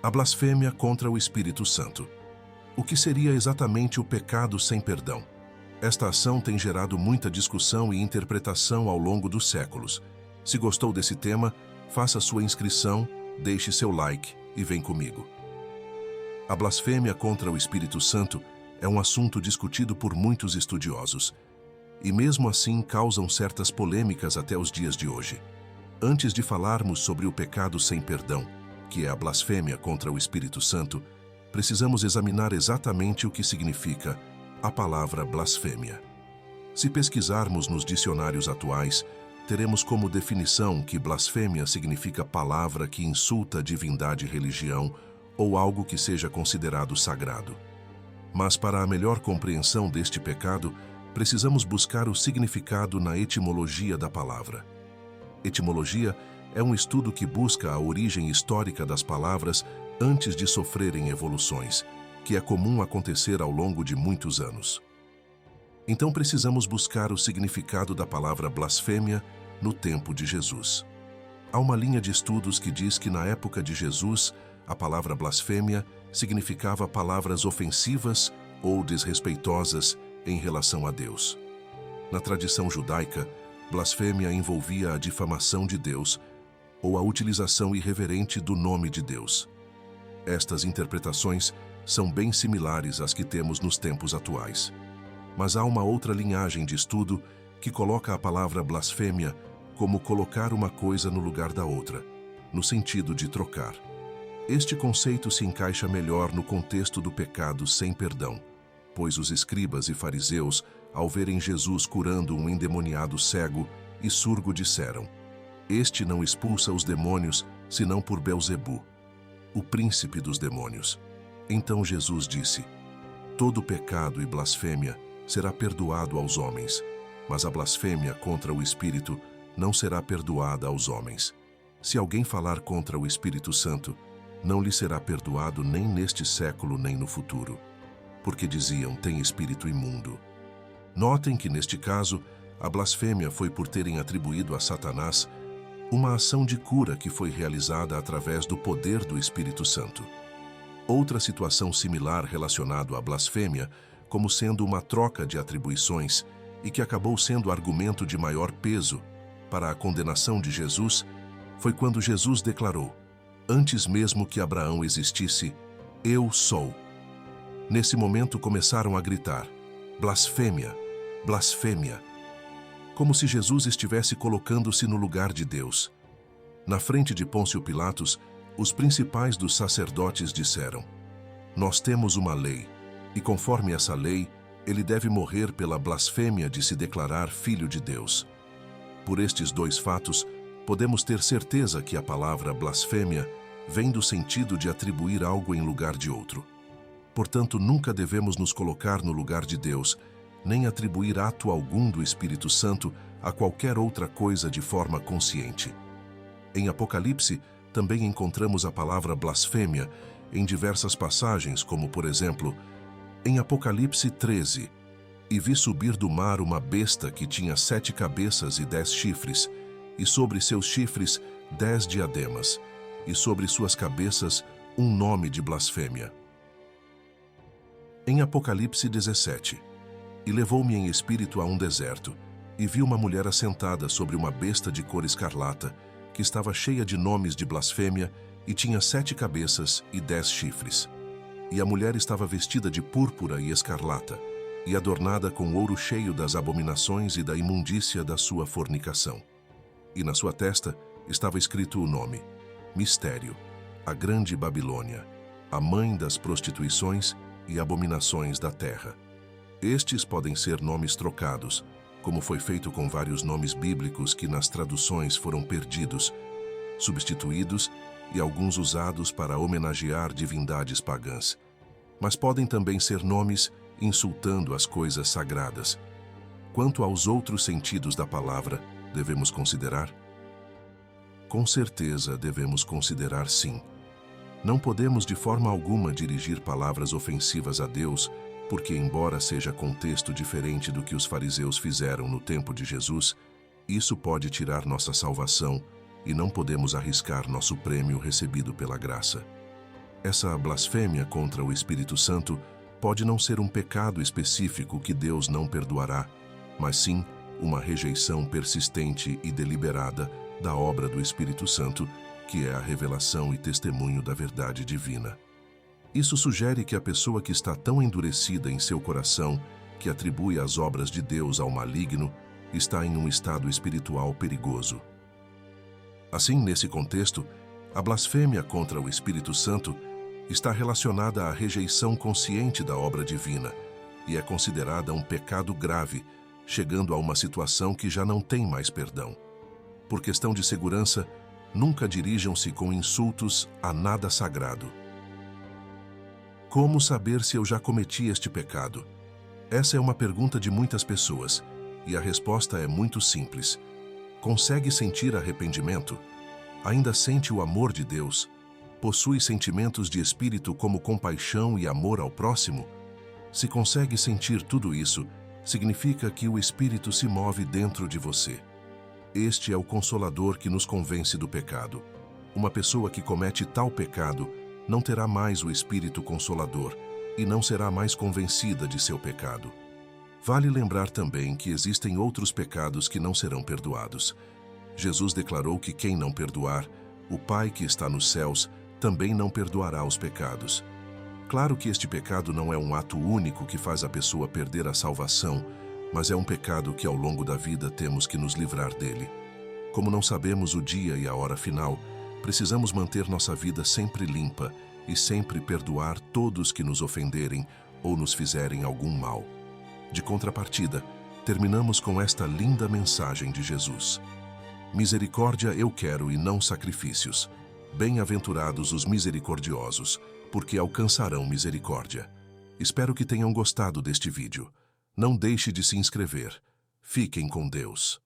A blasfêmia contra o Espírito Santo. O que seria exatamente o pecado sem perdão? Esta ação tem gerado muita discussão e interpretação ao longo dos séculos. Se gostou desse tema, faça sua inscrição, deixe seu like e vem comigo. A blasfêmia contra o Espírito Santo é um assunto discutido por muitos estudiosos. E mesmo assim causam certas polêmicas até os dias de hoje. Antes de falarmos sobre o pecado sem perdão, que é a blasfêmia contra o Espírito Santo, precisamos examinar exatamente o que significa a palavra blasfêmia. Se pesquisarmos nos dicionários atuais, teremos como definição que blasfêmia significa palavra que insulta a divindade, religião ou algo que seja considerado sagrado. Mas para a melhor compreensão deste pecado, precisamos buscar o significado na etimologia da palavra. Etimologia é um estudo que busca a origem histórica das palavras antes de sofrerem evoluções, que é comum acontecer ao longo de muitos anos. Então precisamos buscar o significado da palavra blasfêmia no tempo de Jesus. Há uma linha de estudos que diz que na época de Jesus, a palavra blasfêmia significava palavras ofensivas ou desrespeitosas em relação a Deus. Na tradição judaica, blasfêmia envolvia a difamação de Deus ou a utilização irreverente do nome de Deus. Estas interpretações são bem similares às que temos nos tempos atuais. Mas há uma outra linhagem de estudo que coloca a palavra blasfêmia como colocar uma coisa no lugar da outra, no sentido de trocar. Este conceito se encaixa melhor no contexto do pecado sem perdão, pois os escribas e fariseus, ao verem Jesus curando um endemoniado cego e surdo, disseram: "Este não expulsa os demônios, senão por Belzebu, o príncipe dos demônios." Então Jesus disse: "Todo pecado e blasfêmia será perdoado aos homens, mas a blasfêmia contra o Espírito não será perdoada aos homens. Se alguém falar contra o Espírito Santo, não lhe será perdoado nem neste século nem no futuro, porque diziam: tem espírito imundo." Notem que neste caso, a blasfêmia foi por terem atribuído a Satanás uma ação de cura que foi realizada através do poder do Espírito Santo. Outra situação similar relacionada à blasfêmia, como sendo uma troca de atribuições e que acabou sendo argumento de maior peso para a condenação de Jesus, foi quando Jesus declarou: "Antes mesmo que Abraão existisse, eu sou." Nesse momento começaram a gritar: "Blasfêmia! Blasfêmia!" Como se Jesus estivesse colocando-se no lugar de Deus. Na frente de Pôncio Pilatos, os principais dos sacerdotes disseram: "Nós temos uma lei, e conforme essa lei, ele deve morrer pela blasfêmia de se declarar filho de Deus." Por estes dois fatos, podemos ter certeza que a palavra blasfêmia vem do sentido de atribuir algo em lugar de outro. Portanto, nunca devemos nos colocar no lugar de Deus, nem atribuir ato algum do Espírito Santo a qualquer outra coisa de forma consciente. Em Apocalipse, também encontramos a palavra blasfêmia em diversas passagens, como, por exemplo, em Apocalipse 13, "E vi subir do mar uma besta que tinha 7 cabeças e 10 chifres, e sobre seus chifres 10 diademas, e sobre suas cabeças um nome de blasfêmia." Em Apocalipse 17, "E levou-me em espírito a um deserto, e vi uma mulher assentada sobre uma besta de cor escarlata, que estava cheia de nomes de blasfêmia, e tinha 7 cabeças e 10 chifres. E a mulher estava vestida de púrpura e escarlata, e adornada com ouro cheio das abominações e da imundícia da sua fornicação. E na sua testa estava escrito o nome: Mistério, a Grande Babilônia, a mãe das prostituições e abominações da terra." Estes podem ser nomes trocados, como foi feito com vários nomes bíblicos que nas traduções foram perdidos, substituídos e alguns usados para homenagear divindades pagãs. Mas podem também ser nomes insultando as coisas sagradas. Quanto aos outros sentidos da palavra, devemos considerar? Com certeza devemos considerar, sim. Não podemos de forma alguma dirigir palavras ofensivas a Deus, porque, embora seja contexto diferente do que os fariseus fizeram no tempo de Jesus, isso pode tirar nossa salvação e não podemos arriscar nosso prêmio recebido pela graça. Essa blasfêmia contra o Espírito Santo pode não ser um pecado específico que Deus não perdoará, mas sim uma rejeição persistente e deliberada da obra do Espírito Santo, que é a revelação e testemunho da verdade divina. Isso sugere que a pessoa que está tão endurecida em seu coração, que atribui as obras de Deus ao maligno, está em um estado espiritual perigoso. Assim, nesse contexto, a blasfêmia contra o Espírito Santo está relacionada à rejeição consciente da obra divina e é considerada um pecado grave, chegando a uma situação que já não tem mais perdão. Por questão de segurança, nunca dirijam-se com insultos a nada sagrado. Como saber se eu já cometi este pecado? Essa é uma pergunta de muitas pessoas, e a resposta é muito simples. Consegue sentir arrependimento? Ainda sente o amor de Deus? Possui sentimentos de espírito como compaixão e amor ao próximo? Se consegue sentir tudo isso, significa que o Espírito se move dentro de você. Este é o Consolador que nos convence do pecado. Uma pessoa que comete tal pecado não terá mais o Espírito Consolador e não será mais convencida de seu pecado. Vale lembrar também que existem outros pecados que não serão perdoados. Jesus declarou que quem não perdoar, o Pai que está nos céus também não perdoará os pecados. Claro que este pecado não é um ato único que faz a pessoa perder a salvação, mas é um pecado que ao longo da vida temos que nos livrar dele. Como não sabemos o dia e a hora final, precisamos manter nossa vida sempre limpa e sempre perdoar todos que nos ofenderem ou nos fizerem algum mal. De contrapartida, terminamos com esta linda mensagem de Jesus. Misericórdia eu quero e não sacrifícios. Bem-aventurados os misericordiosos, porque alcançarão misericórdia. Espero que tenham gostado deste vídeo. Não deixe de se inscrever. Fiquem com Deus.